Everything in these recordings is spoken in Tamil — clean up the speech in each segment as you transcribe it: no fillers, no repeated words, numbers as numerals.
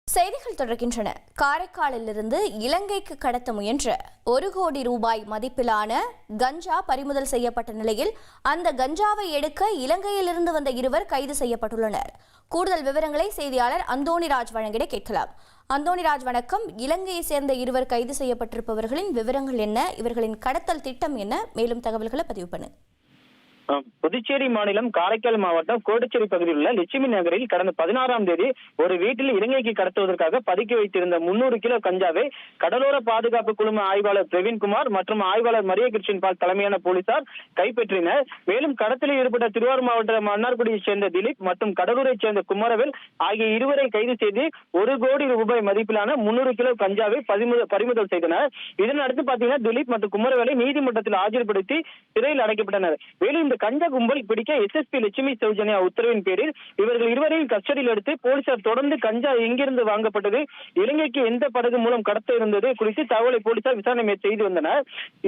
செய்திகள் தொடர்கின்றன. காரைக்காலிலிருந்து இலங்கைக்கு கடத்த முயன்ற 1 கோடி ரூபாய் மதிப்பிலான கஞ்சா பறிமுதல் செய்யப்பட்ட நிலையில் அந்த கஞ்சாவை எடுக்க இலங்கையிலிருந்து வந்த இருவர் கைது செய்யப்பட்டுள்ளனர். கூடுதல் விவரங்களை செய்தியாளர் அந்தோணிராஜ் வழங்கிட கேட்கலாம். அந்தோணிராஜ் வணக்கம். இலங்கையை சேர்ந்த இருவர் கைது செய்யப்பட்டிருப்பவர்களின் விவரங்கள் என்ன? இவர்களின் கடத்தல் திட்டம் என்ன? மேலும் தகவல்களை பதிவு பண்ணு. புதுச்சேரி மாநிலம் காரைக்கால் மாவட்டம் கோட்டுச்சேரி பகுதியில் உள்ள லட்சுமி நகரில் கடந்த 16ஆம் தேதி ஒரு வீட்டில் இலங்கைக்கு கடத்துவதற்காக பதுக்கி வைத்திருந்த 300 கிலோ கஞ்சாவை கடலோர பாதுகாப்பு குழும ஆய்வாளர் பிரவீன்குமார் மற்றும் ஆய்வாளர் மரிய கிருஷ்ணன் பால் தலைமையான போலீசார் கைப்பற்றினர். மேலும் கடத்தலில் ஈடுபட்ட திருவாரூர் மாவட்ட மன்னார்குடியைச் சேர்ந்த திலீப் மற்றும் கடலூரைச் சேர்ந்த குமரவேல் ஆகிய இருவரை கைது செய்து 1 கோடி ரூபாய் மதிப்பிலான 300 கிலோ கஞ்சாவை பறிமுதல் செய்தனர். இதனடுத்து பாத்தீங்கன்னா திலீப் மற்றும் குமரவேலை நீதிமன்றத்தில் ஆஜர்படுத்தி சிறையில் அடைக்கப்பட்டனர். மேலும் இந்த கஞ்சா கும்பல் பிடிக்க எஸ்எஸ்பி லட்சுமி சௌஜன்யா உத்தரவின் பேரில் இவர்கள் இருவரையும் கஸ்டடியில் எடுத்து போலீசார் தொடர்ந்து கஞ்சா எங்கிருந்து வாங்கப்பட்டது, இலங்கைக்கு எந்த படகு மூலம் கடத்த இருந்தது குறித்து தகவலை போலீசார் விசாரணை செய்து வந்தனர்.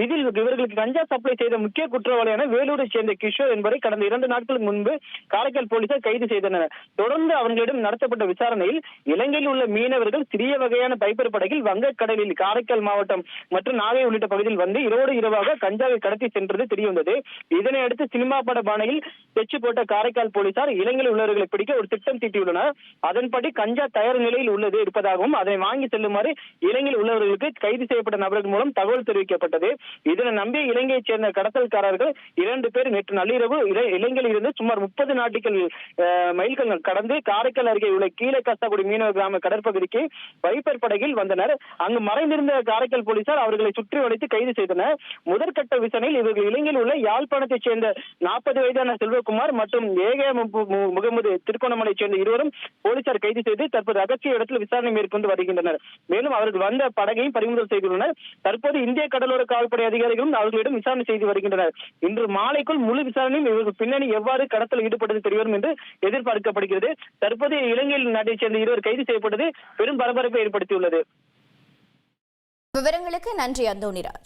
இதில் இவர்களுக்கு கஞ்சா சப்ளை செய்த முக்கிய குற்றவாளியான வேலூரை சேர்ந்த கிஷோர் என்பவரை கடந்த 2 நாட்களுக்கு முன்பு காரைக்கால் போலீசார் கைது செய்தனர். தொடர்ந்து அவர்களிடம் நடத்தப்பட்ட விசாரணையில் இலங்கையில் உள்ள மீனவர்கள் சிறிய வகையான பைப்பர் படகில் வங்கக்கடலில் காரைக்கால் மாவட்டம் மற்றும் நாகை உள்ளிட்ட பகுதியில் வந்து இரவோடு இரவாக கஞ்சாவை கடத்தி சென்றது தெரியவந்தது. இதனை அடுத்து சினிமா பட பாணையில் தெச்சு போட்ட காரைக்கால் போலீசார் இலங்கையில் உள்ளவர்களை பிடிக்க ஒரு திட்டம் தீட்டியுள்ளனர். அதன்படி கஞ்சா தயார் நிலையில் இருப்பதாகவும் அதனை வாங்கி செல்லுமாறு இலங்கையில் உள்ளவர்களுக்கு கைது செய்யப்பட்ட நபர்கள் மூலம் தகவல் தெரிவிக்கப்பட்டது. இதனை நம்பிய இலங்கையைச் சேர்ந்த கடத்தல்காரர்கள் 2 பேர் நேற்று நள்ளிரவு இலங்கையில் இருந்து சுமார் 30 நாட்டிகள் மைல்கள் கடந்து காரைக்கால் அருகே உள்ள கீழே கஸ்தாகுடி மீனவ கிராம கடற்பகுதிக்கு வைப்பர் படகில் வந்தனர். அங்கு மறைந்திருந்த காரைக்கால் போலீசார் அவர்களை சுற்றி வளைத்து கைது செய்தனர். முதற்கட்ட விசாரணையில் இவர்கள் இலங்கையில் உள்ள யாழ்ப்பாணத்தைச் சேர்ந்த 40 வயதான செல்வகுமார் மற்றும் ஏகே முகமது திருகோணமலையைச் சேர்ந்த இருவரும் போலீசார் கைது செய்து தற்போது ரகசிய இடத்தில் விசாரணை மேற்கொண்டு வருகின்றனர். மேலும் அவர்கள் வந்த படகையும் பறிமுதல் செய்துள்ளனர். தற்போது இந்திய கடலோர காவல்படை அதிகாரிகளும் அவர்களிடம் விசாரணை செய்து வருகின்றனர். இன்று மாலைக்குள் முழு விசாரணையும் இவர்கள் பின்னணி எவ்வாறு கடத்தல் ஈடுபட்டது தெரியவரும் என்று எதிர்பார்க்கப்படுகிறது. தற்போது இலங்கையில் நாட்டைச் சேர்ந்த இருவர் கைது செய்யப்பட்டது பெரும் பரபரப்பை ஏற்படுத்தியுள்ளது. விவரங்களுக்கு நன்றி அந்தோணிராஜ்.